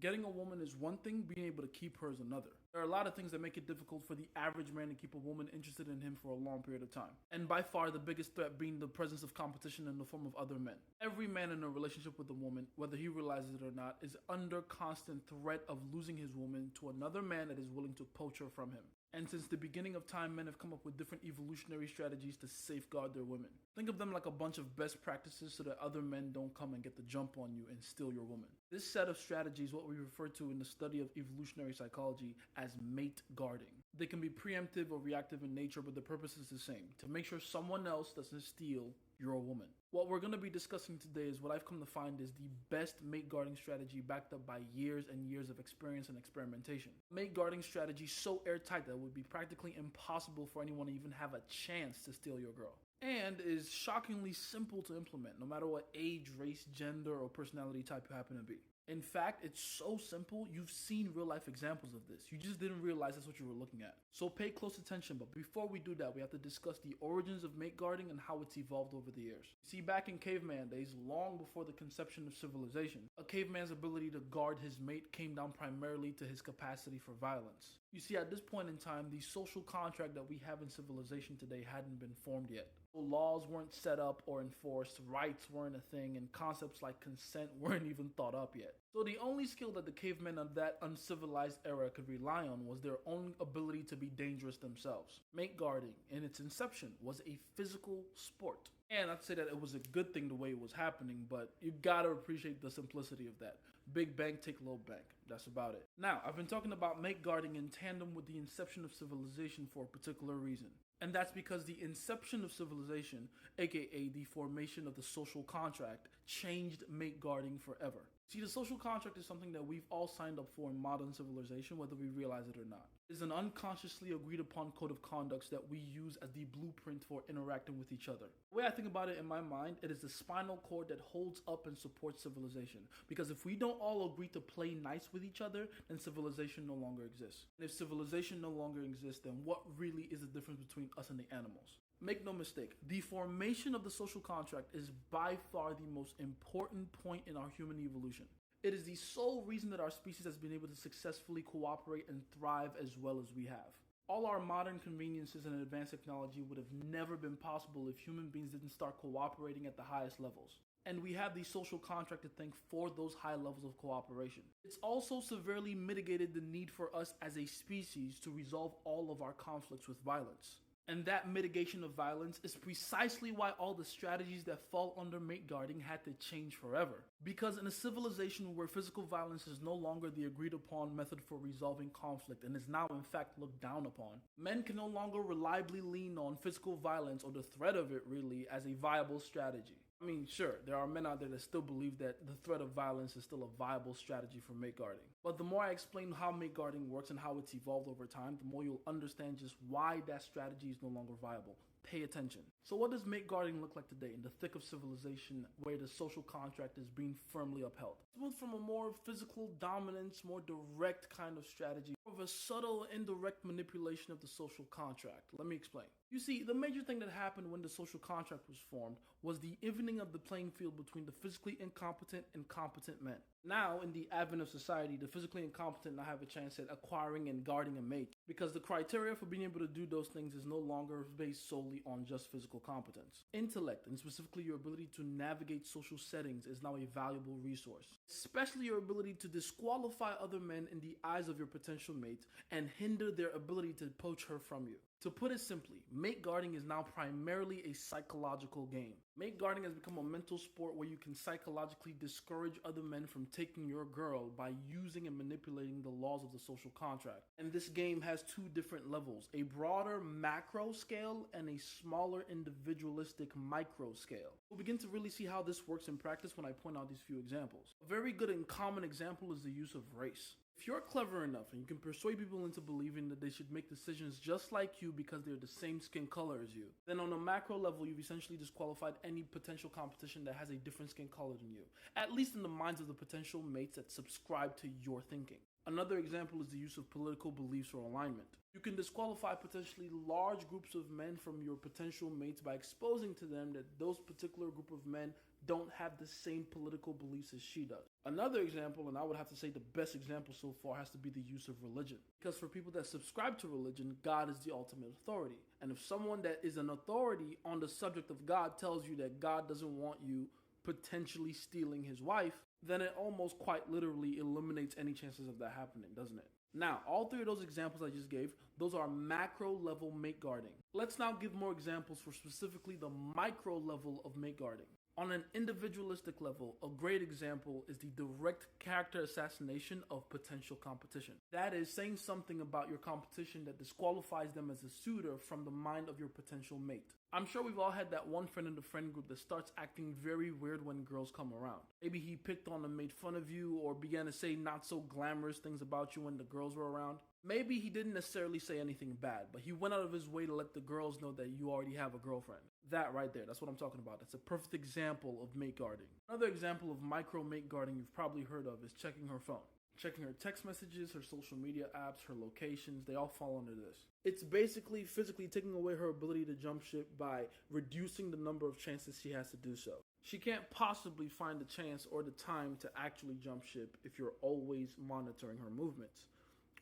Getting a woman is one thing, being able to keep her is another. There are a lot of things that make it difficult for the average man to keep a woman interested in him for a long period of time. And by far the biggest threat being the presence of competition in the form of other men. Every man in a relationship with a woman, whether he realizes it or not, is under constant threat of losing his woman to another man that is willing to poach her from him. And since the beginning of time, men have come up with different evolutionary strategies to safeguard their women. Think of them like a bunch of best practices so that other men don't come and get the jump on you and steal your woman. This set of strategies is what we refer to in the study of evolutionary psychology as mate guarding. They can be preemptive or reactive in nature, but the purpose is the same: to make sure someone else doesn't steal your woman. What we're going to be discussing today is what I've come to find is the best mate guarding strategy backed up by years and years of experience and experimentation. Mate guarding strategy so airtight that it would be practically impossible for anyone to even have a chance to steal your girl. And is shockingly simple to implement, no matter what age, race, gender, or personality type you happen to be. In fact, it's so simple, you've seen real life examples of this. You just didn't realize that's what you were looking at. So pay close attention, but before we do that, we have to discuss the origins of mate guarding and how it's evolved over the years. See, back in caveman days, long before the conception of civilization, a caveman's ability to guard his mate came down primarily to his capacity for violence. You see, at this point in time, the social contract that we have in civilization today hadn't been formed yet. So laws weren't set up or enforced, rights weren't a thing, and concepts like consent weren't even thought up yet. So the only skill that the cavemen of that uncivilized era could rely on was their own ability to be dangerous themselves. Mate guarding, in its inception, was a physical sport. And I'd say that it was a good thing the way it was happening, but you gotta appreciate the simplicity of that. Big bank, take low bank. That's about it. Now, I've been talking about mate guarding in tandem with the inception of civilization for a particular reason. And that's because the inception of civilization, aka the formation of the social contract, changed mate guarding forever. See, the social contract is something that we've all signed up for in modern civilization, whether we realize it or not. It's an unconsciously agreed upon code of conducts that we use as the blueprint for interacting with each other. The way I think about it in my mind, it is the spinal cord that holds up and supports civilization. Because if we don't all agree to play nice with each other, then civilization no longer exists. And if civilization no longer exists, then what really is the difference between us and the animals? Make no mistake, the formation of the social contract is by far the most important point in our human evolution. It is the sole reason that our species has been able to successfully cooperate and thrive as well as we have. All our modern conveniences and advanced technology would have never been possible if human beings didn't start cooperating at the highest levels. And we have the social contract to thank for those high levels of cooperation. It's also severely mitigated the need for us as a species to resolve all of our conflicts with violence. And that mitigation of violence is precisely why all the strategies that fall under mate guarding had to change forever. Because in a civilization where physical violence is no longer the agreed upon method for resolving conflict and is now in fact looked down upon, men can no longer reliably lean on physical violence or the threat of it really as a viable strategy. I mean, sure, there are men out there that still believe that the threat of violence is still a viable strategy for mate guarding. But the more I explain how mate guarding works and how it's evolved over time, the more you'll understand just why that strategy is no longer viable. Pay attention. So what does mate guarding look like today in the thick of civilization where the social contract is being firmly upheld? It's moved from a more physical dominance, more direct kind of strategy, more of a subtle, indirect manipulation of the social contract. Let me explain. You see, the major thing that happened when the social contract was formed was the evening of the playing field between the physically incompetent and competent men. Now, in the advent of society, the physically incompetent now have a chance at acquiring and guarding a mate because the criteria for being able to do those things is no longer based solely on just physical competence. Intellect, and specifically your ability to navigate social settings, is now a valuable resource. Especially your ability to disqualify other men in the eyes of your potential mate and hinder their ability to poach her from you. To put it simply, mate guarding is now primarily a psychological game. Mate guarding has become a mental sport where you can psychologically discourage other men from taking your girl by using and manipulating the laws of the social contract. And this game has two different levels, a broader macro scale and a smaller individualistic micro scale. We'll begin to really see how this works in practice when I point out these few examples. A very good and common example is the use of race. If you're clever enough and you can persuade people into believing that they should make decisions just like you because they're the same skin color as you, then on a macro level, you've essentially disqualified any potential competition that has a different skin color than you, at least in the minds of the potential mates that subscribe to your thinking. Another example is the use of political beliefs or alignment. You can disqualify potentially large groups of men from your potential mates by exposing to them that those particular group of men don't have the same political beliefs as she does. Another example, and I would have to say the best example so far, has to be the use of religion. Because for people that subscribe to religion, God is the ultimate authority. And if someone that is an authority on the subject of God tells you that God doesn't want you potentially stealing his wife, then it almost quite literally eliminates any chances of that happening, doesn't it? Now, all three of those examples I just gave, those are macro level mate guarding. Let's now give more examples for specifically the micro level of mate guarding. On an individualistic level, a great example is the direct character assassination of potential competition. That is, saying something about your competition that disqualifies them as a suitor from the mind of your potential mate. I'm sure we've all had that one friend in the friend group that starts acting very weird when girls come around. Maybe he picked on and made fun of you, or began to say not so glamorous things about you when the girls were around. Maybe he didn't necessarily say anything bad, but he went out of his way to let the girls know that you already have a girlfriend. That right there, that's what I'm talking about. That's a perfect example of mate guarding. Another example of micro mate guarding you've probably heard of is checking her phone. Checking her text messages, her social media apps, her locations, they all fall under this. It's basically physically taking away her ability to jump ship by reducing the number of chances she has to do so. She can't possibly find the chance or the time to actually jump ship if you're always monitoring her movements.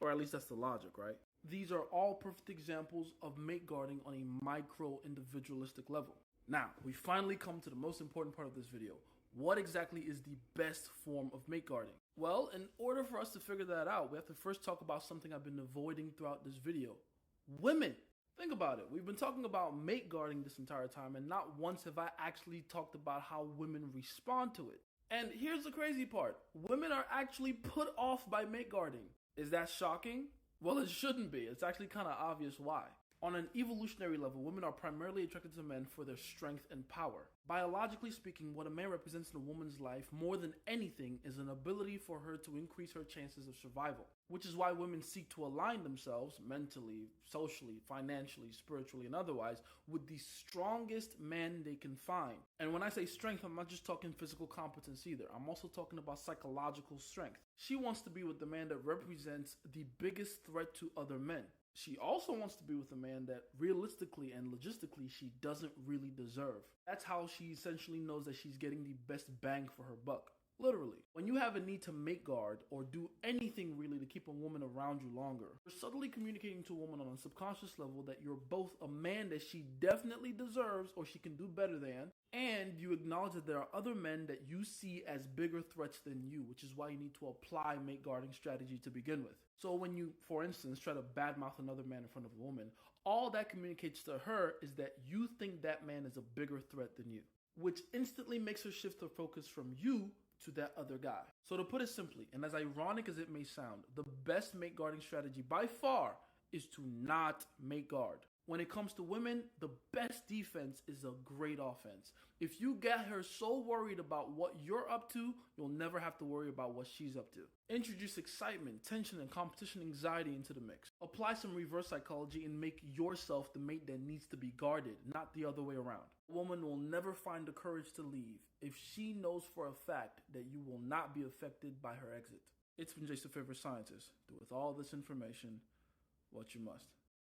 Or at least that's the logic, right? These are all perfect examples of mate guarding on a micro individualistic level. Now, we finally come to the most important part of this video. What exactly is the best form of mate guarding? Well, in order for us to figure that out, we have to first talk about something I've been avoiding throughout this video. Women! Think about it. We've been talking about mate guarding this entire time, and not once have I actually talked about how women respond to it. And here's the crazy part. Women are actually put off by mate guarding. Is that shocking? Well, it shouldn't be. It's actually kind of obvious why. On an evolutionary level, women are primarily attracted to men for their strength and power. Biologically speaking, what a man represents in a woman's life more than anything is an ability for her to increase her chances of survival. Which is why women seek to align themselves mentally, socially, financially, spiritually, and otherwise with the strongest man they can find. And when I say strength, I'm not just talking physical competence either. I'm also talking about psychological strength. She wants to be with the man that represents the biggest threat to other men. She also wants to be with a man that realistically and logistically she doesn't really deserve. That's how she essentially knows that she's getting the best bang for her buck. Literally. When you have a need to mate guard or do anything really to keep a woman around you longer, you're subtly communicating to a woman on a subconscious level that you're both a man that she definitely deserves or she can do better than, and you acknowledge that there are other men that you see as bigger threats than you, which is why you need to apply mate guarding strategy to begin with. So when you, for instance, try to badmouth another man in front of a woman, all that communicates to her is that you think that man is a bigger threat than you, which instantly makes her shift her focus from you to that other guy. So to put it simply, and as ironic as it may sound, the best mate guarding strategy by far is to not mate guard. When it comes to women, the best defense is a great offense. If you get her so worried about what you're up to, you'll never have to worry about what she's up to. Introduce excitement, tension, and competition anxiety into the mix. Apply some reverse psychology and make yourself the mate that needs to be guarded, not the other way around. A woman will never find the courage to leave if she knows for a fact that you will not be affected by her exit. It's been Jason, Favorite Scientist. Do with all this information what you must.